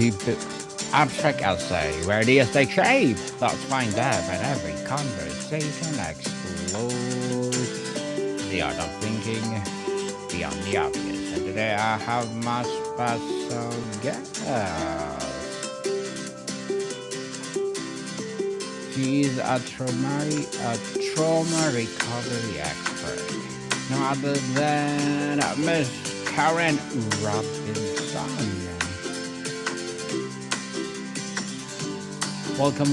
to Abstract Essay, where ideas take shape, thoughts find depth, and every conversation explores the art of thinking beyond the obvious. And today I have my special guest. She is a trauma recovery expert. No other than Miss Karen Robinson. Welcome,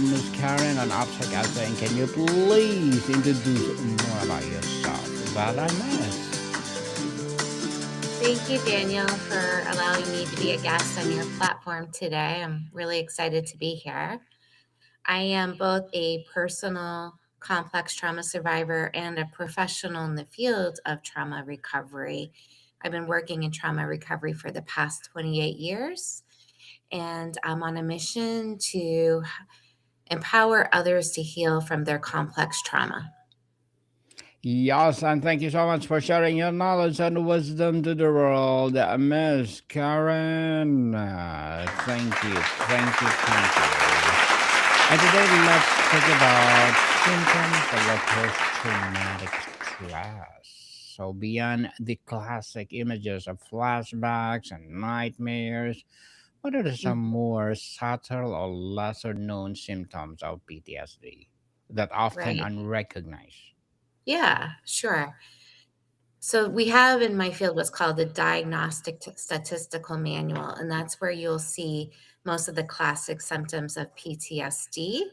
Miss Karen on Abstract Essay. And can you please introduce more about yourself? That I miss. Thank you, Daniel, for allowing me to be a guest on your platform today. I'm really excited to be here. I am both a personal complex trauma survivor and a professional in the field of trauma recovery. I've been working in trauma recovery for the past 28 years, and I'm on a mission to empower others to heal from their complex trauma. Yes, and thank you so much for sharing your knowledge and wisdom to the world, Miss Karen. Thank you. And today let's talk about symptoms of a post-traumatic stress. So beyond the classic images of flashbacks and nightmares, what are some Mhm. more subtle or lesser known symptoms of PTSD that often Right. unrecognized? Yeah, sure. So we have in my field what's called the Diagnostic Statistical Manual, and that's where you'll see most of the classic symptoms of PTSD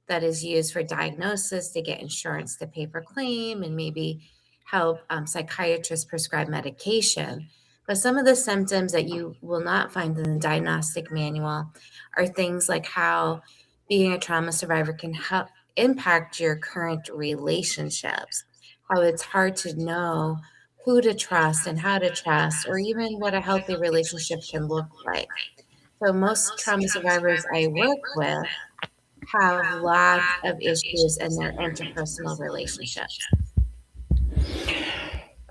that is used for diagnosis to get insurance to pay for claim and maybe help psychiatrists prescribe medication. But some of the symptoms that you will not find in the diagnostic manual are things like how being a trauma survivor can help impact your current relationships, how it's hard to know who to trust and how to trust, or even what a healthy relationship can look like. So, most trauma survivors I work with have lots of issues in their interpersonal relationships.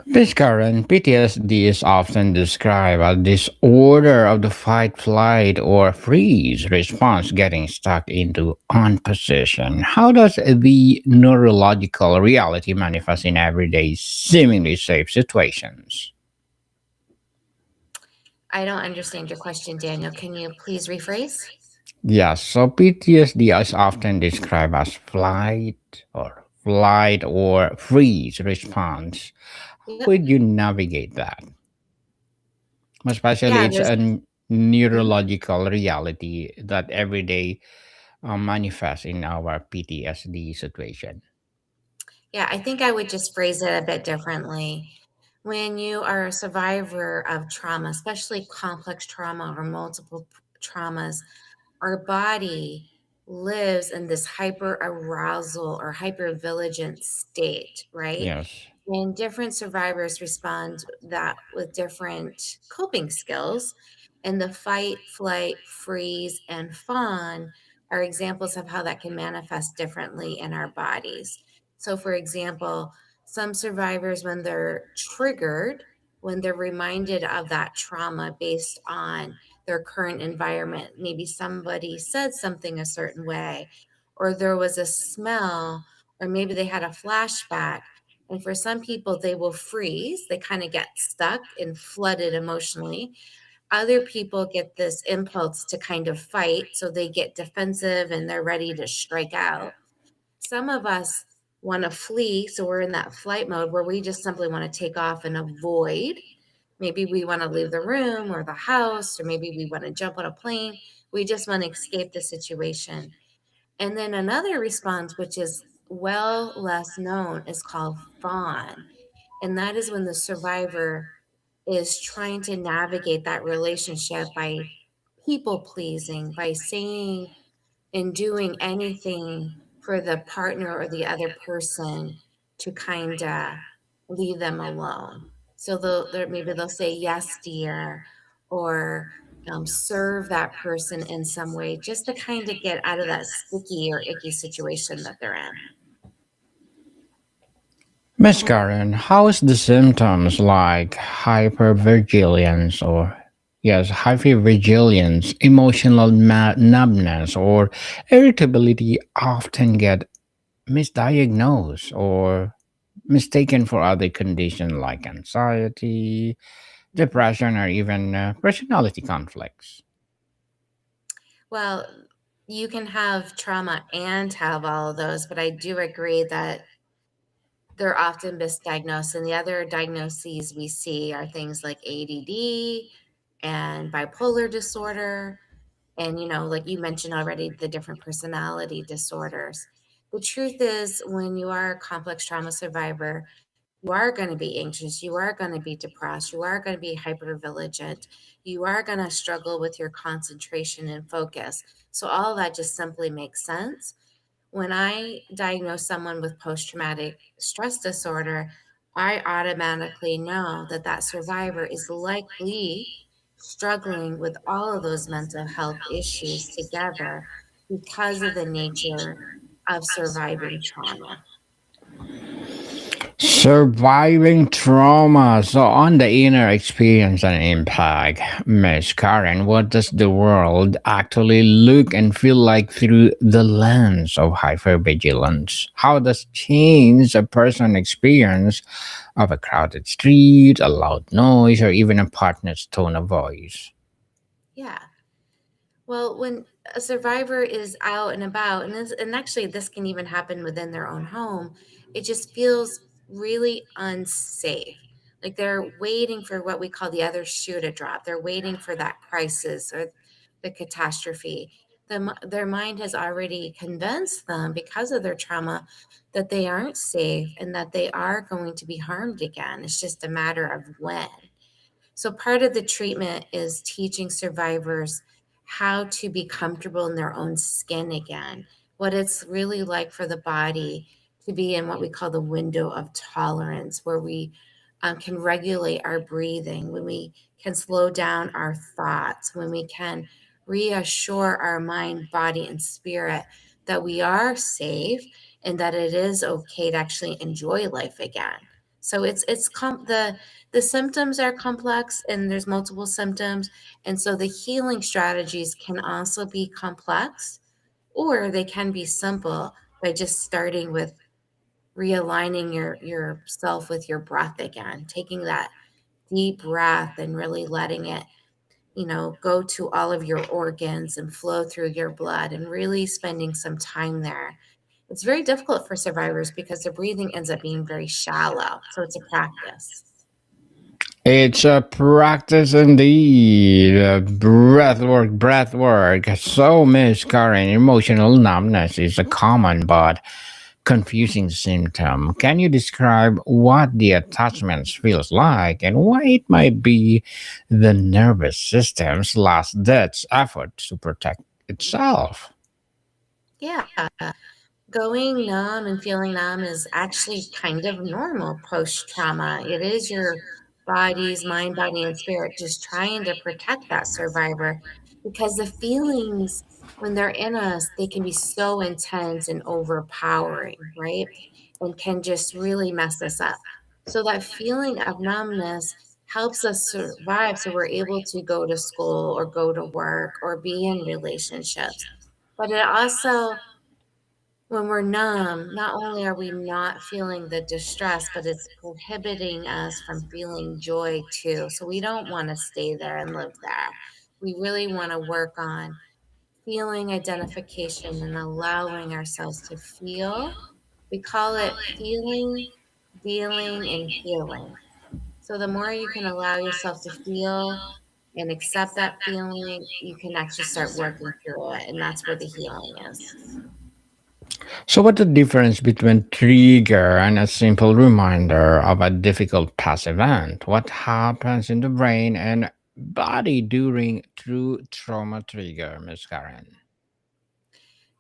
This current PTSD is often described as disorder of the fight, flight, or freeze response getting stuck into on position. How does the neurological reality manifest in everyday, seemingly safe situations? I don't understand your question, Daniel. Can you please rephrase? Yes, so PTSD is often described as flight or freeze response. How Yep. would you navigate that? Especially Yeah, it's there's. a Mhm. neurological reality that every day manifests in our PTSD situation. Yeah, I think I would just phrase it a bit differently. When you are a survivor of trauma, especially complex trauma or multiple traumas, our body lives in this hyper arousal or hyper vigilant state, right? Yes. And different survivors respond that with different coping skills. And the fight, flight, freeze, and fawn are examples of how that can manifest differently in our bodies. So, for example, some survivors, when they're triggered, when they're reminded of that trauma based on their current environment, maybe somebody said something a certain way, or there was a smell, or maybe they had a flashback, and for some people, they will freeze. They kind of get stuck and flooded emotionally. Other people get this impulse to kind of fight. So they get defensive and they're ready to strike out. Some of us want to flee. So we're in that flight mode where we just simply want to take off and avoid. Maybe we want to leave the room or the house, or maybe we want to jump on a plane. We just want to escape the situation. And then another response, which is well less known, is called fawn. And that is when the survivor is trying to navigate that relationship by people pleasing, by saying and doing anything for the partner or the other person to kind of leave them alone. So maybe they'll say, yes, dear, or serve that person in some way just to kind of get out of that sticky or icky situation that they're in. Miss Karen, how is the symptoms like hypervigilance or Yes, hypervigilance, emotional numbness, or irritability often get misdiagnosed or mistaken for other conditions like anxiety, Mhm. depression, or even personality conflicts. Well, you can have trauma and have all of those, but I do agree that they're often misdiagnosed. And the other diagnoses we see are things like ADD and bipolar disorder. And, like you mentioned already, the different personality disorders. The truth is, when you are a complex trauma survivor, you are going to be anxious, you are going to be depressed, you are going to be hypervigilant, you are going to struggle with your concentration and focus. So, all of that just simply makes sense. When I diagnose someone with post traumatic stress disorder, I automatically know that that survivor is likely struggling with all of those mental health issues together because of the nature of surviving trauma. Surviving trauma. So, on the inner experience and impact, Miss Karen, what does the world actually look and feel like through the lens of hypervigilance? How does change a person experience of a crowded street, a loud noise, or even a partner's tone of voice? Yeah. Well, when a survivor is out and about, and actually this can even happen within their own home, it just feels really unsafe. Like they're waiting for what we call the other shoe to drop. They're waiting for that crisis or the catastrophe. Their mind has already convinced them because of their trauma that they aren't safe and that they are going to be harmed again. It's just a matter of when. So, part of the treatment is teaching survivors how to be comfortable in their own skin again, what it's really like for the body to be in what we call the window of tolerance, where we can regulate our breathing, when we can slow down our thoughts, when we can reassure our mind, body, and spirit that we are safe and that it is okay to actually enjoy life again. So the symptoms are complex and there's multiple symptoms. And so the healing strategies can also be complex or they can be simple by just starting with realigning yourself with your breath again, taking that deep breath and really letting it, go to all of your organs and flow through your blood and really spending some time there. It's very difficult for survivors because their breathing ends up being very shallow. So it's a practice. It's a practice indeed. Breath work. So, Miss Karen, emotional numbness is a common but confusing symptom. Can you describe what the attachments feels like and why it might be the nervous system's last ditch effort to protect itself? Yeah. Going numb and feeling numb is actually kind of normal post trauma. It is your body's mind, body, and spirit just trying to protect that survivor because the feelings, when they're in us, they can be so intense and overpowering, right? And can just really mess us up. So, that feeling of numbness helps us survive. So, we're able to go to school or go to work or be in relationships. But it also, when we're numb, not only are we not feeling the distress, but it's prohibiting us from feeling joy too. So we don't want to stay there and live there. We really want to work on feeling identification and allowing ourselves to feel. We call it feeling, dealing, and healing. So the more you can allow yourself to feel and accept that feeling, you can actually start working through it. And that's where the healing is. So, what's the difference between trigger and a simple reminder of a difficult past event? What happens in the brain and body during true trauma trigger, Miss Karen?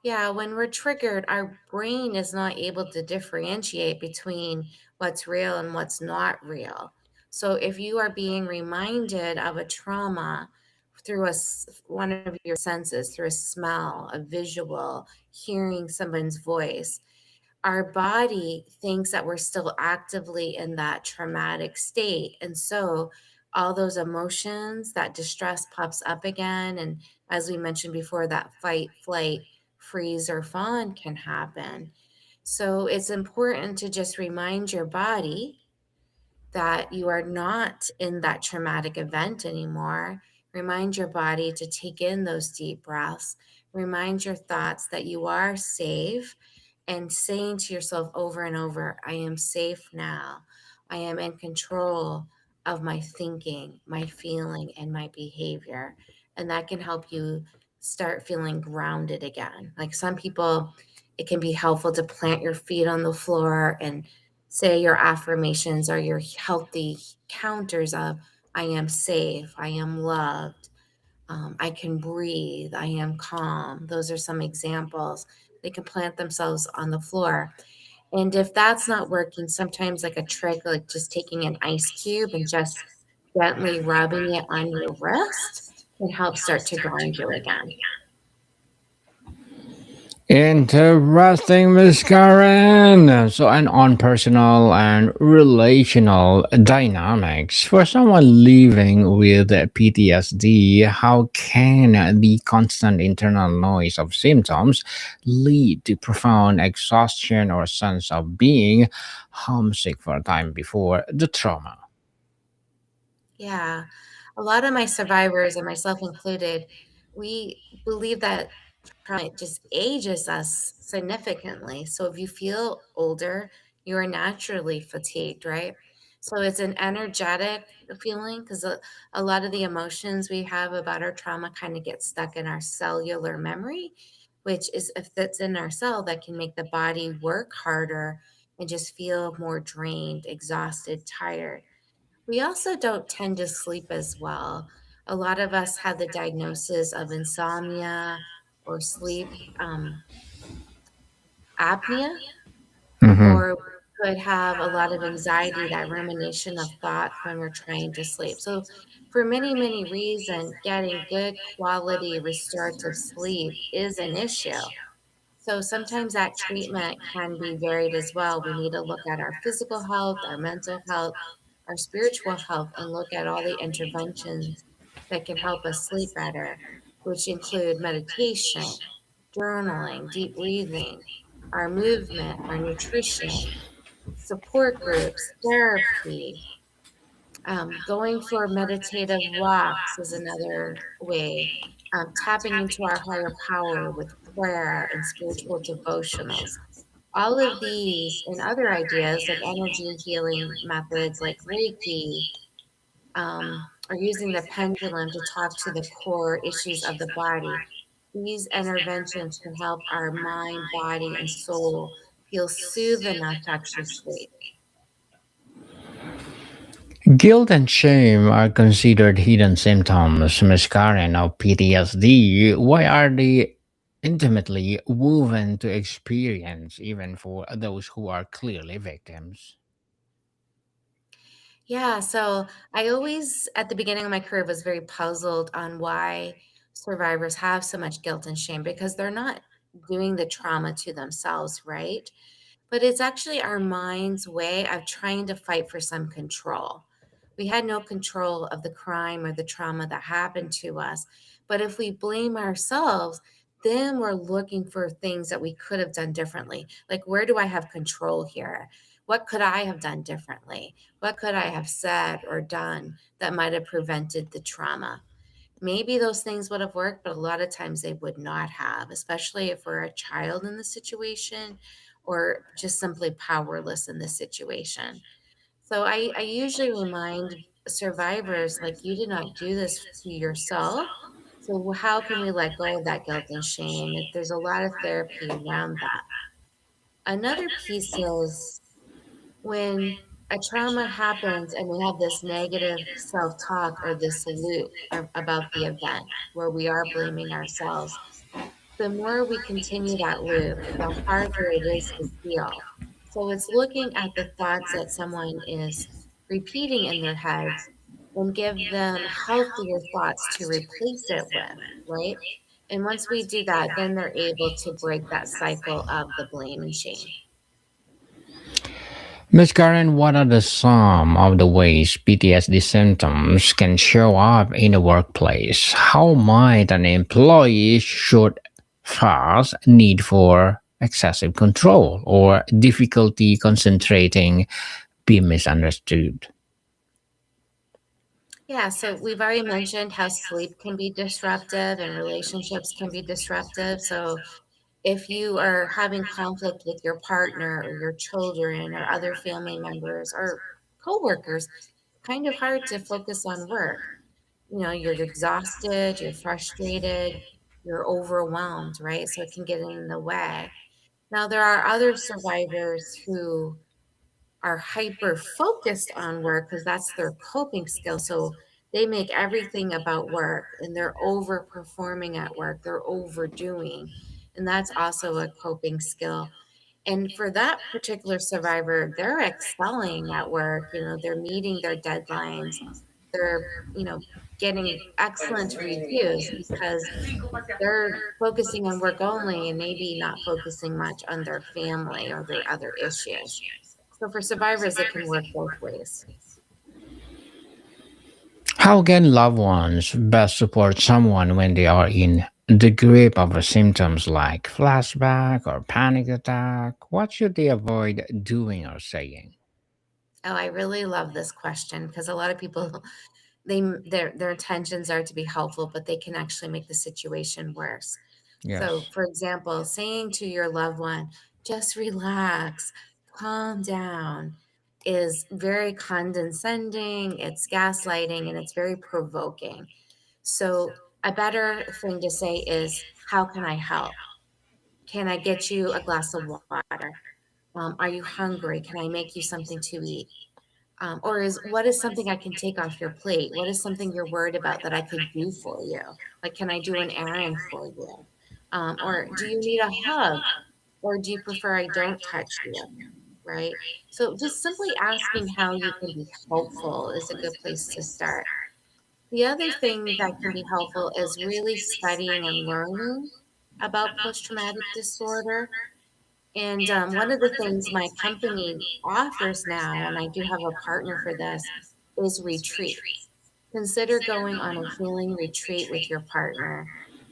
Yeah, when we're triggered, our brain is not able to differentiate between what's real and what's not real. So if you are being reminded of a trauma through one of your senses, through a smell, a visual, hearing someone's voice, our body thinks that we're still actively in that traumatic state. And so all those emotions, that distress pops up again. And as we mentioned before, that fight, flight, freeze, or fawn can happen. So it's important to just remind your body that you are not in that traumatic event anymore. Remind your body to take in those deep breaths. Remind your thoughts that you are safe and saying to yourself over and over, I am safe now. I am in control of my thinking, my feeling, and my behavior. And that can help you start feeling grounded again. Like some people, it can be helpful to plant your feet on the floor and say your affirmations or your healthy counters of, I am safe, I am loved, I can breathe, I am calm. Those are some examples. They can plant themselves on the floor. And if that's not working, sometimes like a trick, like just taking an ice cube and just gently rubbing it on your wrist can help start to ground you again. Interesting, Miss Karen. So, and on personal and relational dynamics, for someone living with PTSD, how can the constant internal noise of symptoms lead to profound exhaustion or sense of being homesick for a time before the trauma? Yeah. A lot of my survivors, and myself included, we believe that trauma just ages us significantly. So if you feel older, you are naturally fatigued, right? So it's an energetic feeling because a lot of the emotions we have about our trauma kind of get stuck in our cellular memory, which is if that's in our cell, that can make the body work harder and just feel more drained, exhausted, tired. We also don't tend to sleep as well. A lot of us have the diagnosis of insomnia or sleep apnea, Mm-hmm. or could have a lot of anxiety, that rumination of thoughts when we're trying to sleep. So, for many, many reasons, getting good quality restorative sleep is an issue. So sometimes that treatment can be varied as well. We need to look at our physical health, our mental health, our spiritual health, and look at all the interventions that can help us sleep better, which include meditation, journaling, deep breathing, our movement, our nutrition, support groups, therapy, going for meditative walks is another way. Tapping into our higher power with prayer and spiritual devotionals. All of these and other ideas like energy healing methods like Reiki, or using the pendulum to talk to the core issues of the body. These interventions can help our mind, body, and soul feel soothed enough to actually sleep. Guilt and shame are considered hidden symptoms, Ms. Karen, of PTSD. Why are they intimately woven to experience, even for those who are clearly victims? Yeah, so I always, at the beginning of my career, was very puzzled on why survivors have so much guilt and shame because they're not doing the trauma to themselves, right? But it's actually our mind's way of trying to fight for some control. We had no control of the crime or the trauma that happened to us. But if we blame ourselves, then we're looking for things that we could have done differently. Like, where do I have control here? What could I have done differently? What could I have said or done that might have prevented the trauma? Maybe those things would have worked, but a lot of times they would not have, especially if we're a child in the situation or just simply powerless in the situation. So I usually remind survivors like, you did not do this to yourself. So how can we let go of that guilt and shame? There's a lot of therapy around that. Another piece is when a trauma happens and we have this negative self talk or this loop about the event where we are blaming ourselves, the more we continue that loop, the harder it is to heal. So it's looking at the thoughts that someone is repeating in their heads and give them healthier thoughts to replace it with, right? And once we do that, then they're able to break that cycle of the blame and shame. Miss Karen, what are the some of the ways PTSD symptoms can show up in the workplace? How might an employee should first need for excessive control or difficulty concentrating be misunderstood? Yeah, so we've already mentioned how sleep can be disruptive and relationships can be disruptive. So if you are having conflict with your partner or your children or other family members or coworkers, kind of hard to focus on work. You know, you're exhausted, you're frustrated, you're overwhelmed, right? So it can get in the way. Now, there are other survivors who are hyper focused on work because that's their coping skill. So they make everything about work and they're overperforming at work, they're overdoing. And that's also a coping skill. And for that particular survivor, they're excelling at work, you know, they're meeting their deadlines, they're, you know, getting excellent reviews because they're focusing on work only and maybe not focusing much on their family or their other issues. So for survivors, it can work both ways. How can loved ones best support someone when they are in the grip of symptoms like flashback or panic attack? What should they avoid doing or saying? Oh, I really love this question because a lot of people their intentions are to be helpful, but they can actually make the situation worse. So, Yes. for example, saying to your loved one, just relax, calm down, is very condescending, it's gaslighting, and it's very provoking. So, a better thing to say is, how can I help? Can I get you a glass of water? Are you hungry? Can I make you something to eat? Or is what is something I can take off your plate? What is something you're worried about that I could do for you? Like, can I do an errand for you? Or do you need a hug? Or do you prefer I don't touch you? Right? So, just simply asking how you can be helpful is a good place to start. The other thing that can be helpful is really studying and learning about post traumatic disorder. And one of the things my company offers now, and I do have a partner for this, is retreats. Consider going on a healing retreat with your partner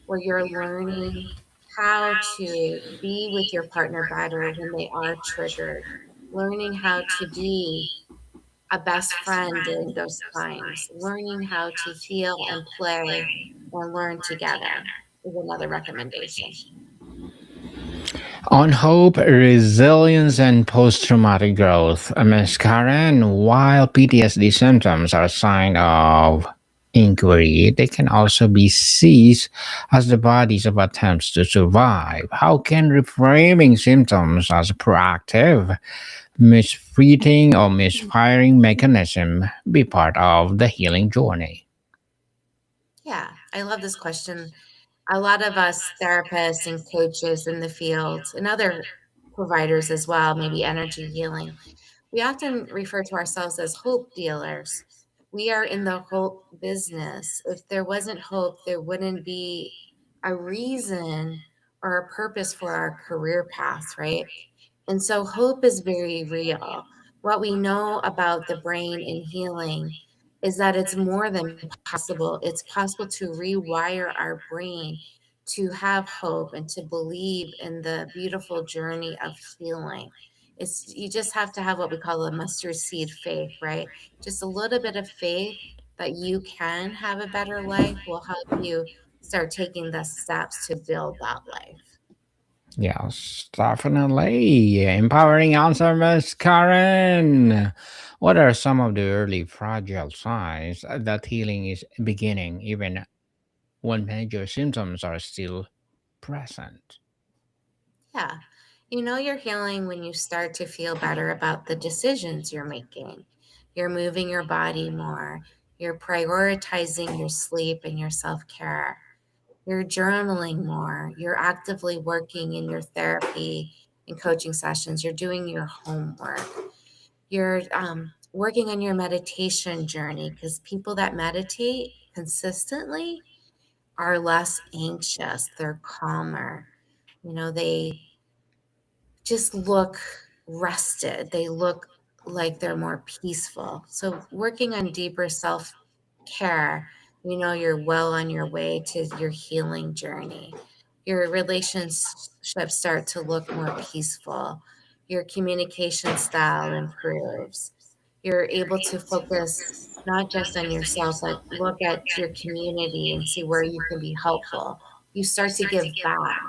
where you're learning how to be with your partner better when they are triggered, learning how to be a best friend during those times, learning how to heal and play and learn together is another recommendation. On hope, resilience, and post traumatic growth, Ms. Karen, while PTSD symptoms are a sign of inquiry, they can also be seized as the body's of attempts to survive. How can reframing symptoms as a proactive, misfreeting, or misfiring mechanism be part of the healing journey? Yeah, I love this question. A lot of us therapists and coaches in the field and other providers as well, maybe energy healing, we often refer to ourselves as hope dealers. We are in the hope business. If there wasn't hope, there wouldn't be a reason or a purpose for our career path, right? And so hope is very real. What we know about the brain in healing is that it's more than possible. It's possible to rewire our brain to have hope and to believe in the beautiful journey of healing. It's you just have to have what we call a mustard seed faith, right? Just a little bit of faith that you can have a better life will help you start taking the steps to build that life. Yes, definitely. Empowering answer, Miss Karen. What are some of the early fragile signs that healing is beginning, even when major symptoms are still present? Yeah. You know you're healing when you start to feel better about the decisions you're making. You're moving your body more. You're prioritizing your sleep and your self care. You're journaling more. You're actively working in your therapy and coaching sessions. You're doing your homework. You're working on your meditation journey because people that meditate consistently are less anxious. They're calmer. You know, they just look rested. They look like they're more peaceful. So, working on deeper self care, you're well on your way to your healing journey. Your relationships start to look more peaceful. Your communication style improves. You're able to focus not just on yourself, but look at your community and see where you can be helpful. You start to give back.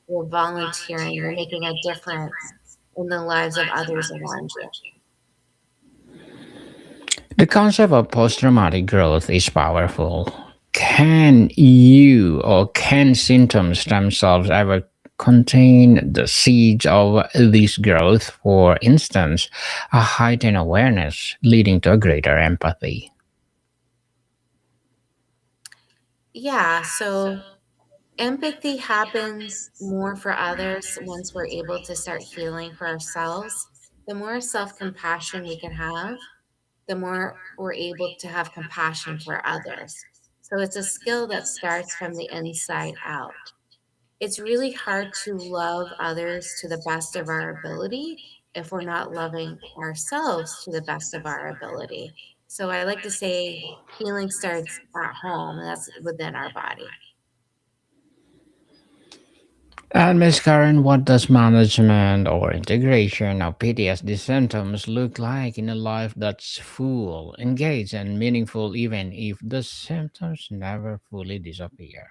You're volunteering. You're making a difference in the lives of others around you. The concept of post traumatic growth is powerful. Can you or can symptoms themselves ever contain the seeds of this growth? For instance, a heightened awareness leading to a greater empathy. Yeah, so empathy happens more for others once we're able to start healing for ourselves. The more self compassion we can have, the more we're able to have compassion for others. So it's a skill that starts from the inside out. It's really hard to love others to the best of our ability if we're not loving ourselves to the best of our ability. So I like to say healing starts at home, and that's within our body. And Ms. Karen, what does management or integration of PTSD symptoms look like in a life that's full, engaged, and meaningful, even if the symptoms never fully disappear?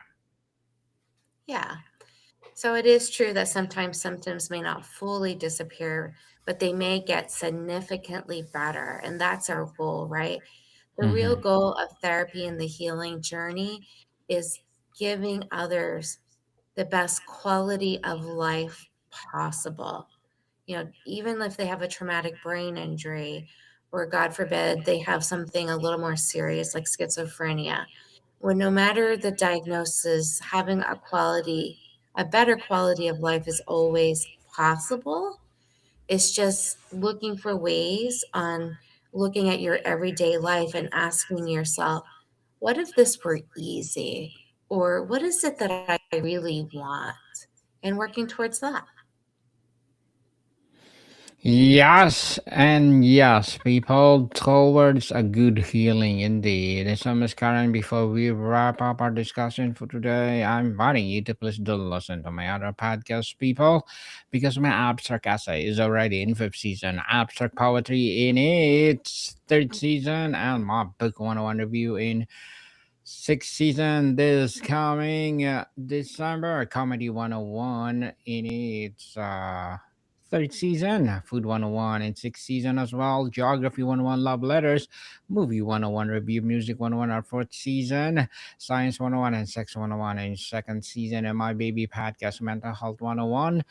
Yeah. So it is true that sometimes symptoms may not fully disappear, but they may get significantly better. And that's our goal, right? The real Mhm. goal of therapy and the healing journey is giving others the best quality of life possible. Even if they have a traumatic brain injury, or God forbid, they have something a little more serious like schizophrenia. Well, no matter the diagnosis, having a better quality of life is always possible. It's just looking for ways on looking at your everyday life and asking yourself, what if this were easy? Or what is it that I really want? And working towards that. Yes, and yes, people towards a good healing indeed. And so, Miss Karen, before we wrap up our discussion for today, I'm inviting you to please do listen to my other podcast, people, because my abstract essay is already in fifth season, abstract poetry in its third season, and my book 101 review in sixth season this coming December. Comedy 101 in its third season. Food 101 in sixth season as well. Geography 101 love letters. Movie 101 review. Music 101 our fourth season. Science 101 and Sex 101 in second season. And my baby podcast Mental Health 101.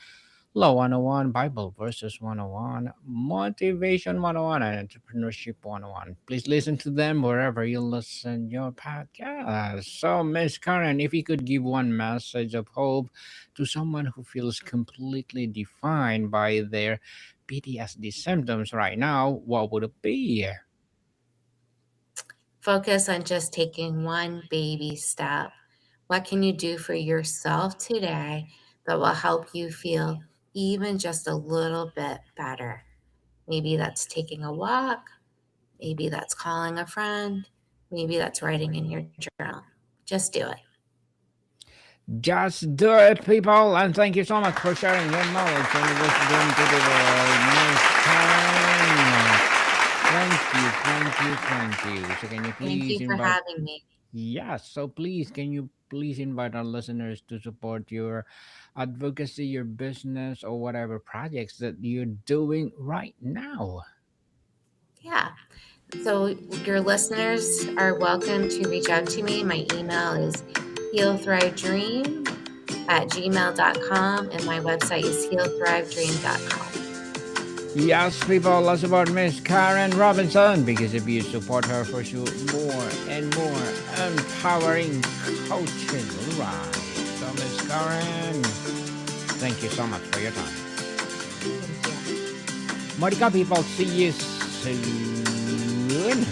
Law 101, Bible Verses 101, Motivation 101, and Entrepreneurship 101. Please listen to them wherever you listen your podcast. So, Miss Karen, if you could give one message of hope to someone who feels completely defined by their PTSD symptoms right now, what would it be? Focus on just taking one baby step. What can you do for yourself today that will help you feel even just a little bit better? Maybe that's taking a walk. Maybe that's calling a friend. Maybe that's writing in your journal. Just do it. Just do it, people, and thank you so much for sharing your knowledge and wisdom to the world, Miss Karen. Thank you. So can you Thank please you for invite having me. yes, so please can you please invite our listeners to support your advocacy, your business or whatever projects that you're doing right now. Yeah. So, your listeners are welcome to reach out to me. My email is healthrivedream@gmail.com, and my website is healthrivedream.com. Yes, people, let's support Miss Karen Robinson because if you support her for sure, more and more empowering coaching, right? So, Miss Karen, thank you so much for your time. Thank you. Monica, people, see you soon.